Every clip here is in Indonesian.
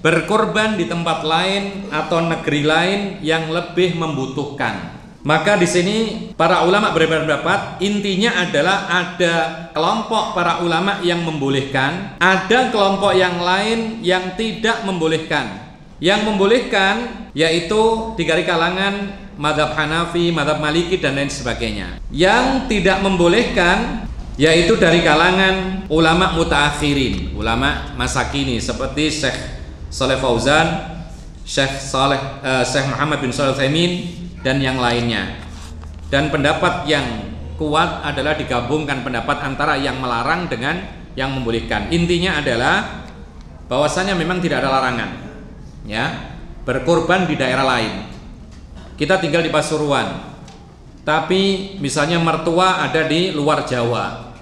berkorban di tempat lain atau negeri lain yang lebih membutuhkan. Maka di sini para ulama berbeda pendapat. Intinya adalah ada kelompok para ulama yang membolehkan, ada kelompok yang lain yang tidak membolehkan. Yang membolehkan yaitu dari kalangan mazhab Hanafi, mazhab Maliki dan lain sebagainya. Yang tidak membolehkan yaitu dari kalangan ulama mutaakhirin, ulama masa kini seperti Syekh Shalih Fauzan, Syekh Muhammad bin Shalih Al-Utsaimin dan yang lainnya. Dan pendapat yang kuat adalah digabungkan pendapat antara yang melarang dengan yang membolehkan. Intinya adalah bahwasanya memang tidak ada larangan, ya, berkorban di daerah lain. Kita tinggal di Pasuruan, tapi misalnya mertua ada di luar Jawa,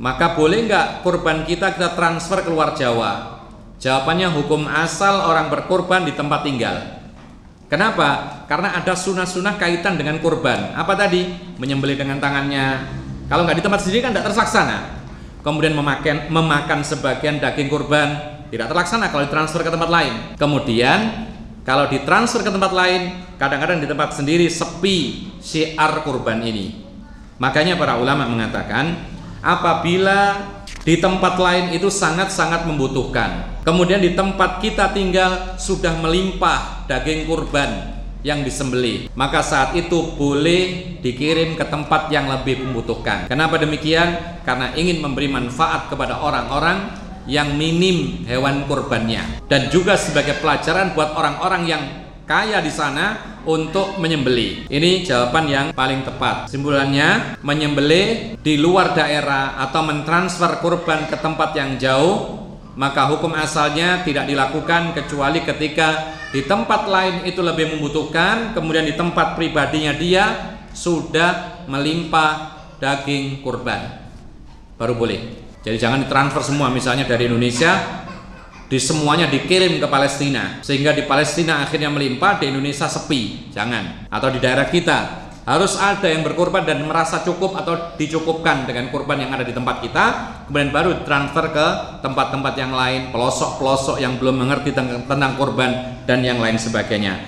maka boleh nggak kurban kita transfer ke luar Jawa? Jawabannya hukum asal orang berkorban di tempat tinggal. Kenapa? Karena ada sunah-sunah kaitan dengan kurban. Apa tadi? Menyembelih dengan tangannya. Kalau nggak di tempat sendiri kan tidak terlaksana. Kemudian memakan sebagian daging kurban tidak terlaksana kalau ditransfer ke tempat lain. Kemudian kalau ditransfer ke tempat lain, kadang-kadang di tempat sendiri sepi syiar kurban ini. Makanya para ulama mengatakan, apabila di tempat lain itu sangat-sangat membutuhkan, kemudian di tempat kita tinggal sudah melimpah daging kurban yang disembelih, maka saat itu boleh dikirim ke tempat yang lebih membutuhkan. Kenapa demikian? Karena ingin memberi manfaat kepada orang-orang yang minim hewan kurbannya, dan juga sebagai pelajaran buat orang-orang yang kaya di sana untuk menyembelih. Ini jawaban yang paling tepat. Kesimpulannya, menyembelih di luar daerah atau mentransfer kurban ke tempat yang jauh, maka hukum asalnya tidak dilakukan kecuali ketika di tempat lain itu lebih membutuhkan, kemudian di tempat pribadinya dia sudah melimpah daging kurban, baru boleh. Jadi jangan ditransfer semua, misalnya dari Indonesia semuanya dikirim ke Palestina, sehingga di Palestina akhirnya melimpah, di Indonesia sepi. Jangan. Atau di daerah kita harus ada yang berkorban dan merasa cukup atau dicukupkan dengan kurban yang ada di tempat kita, kemudian baru transfer ke tempat-tempat yang lain, pelosok-pelosok yang belum mengerti tentang kurban dan yang lain sebagainya.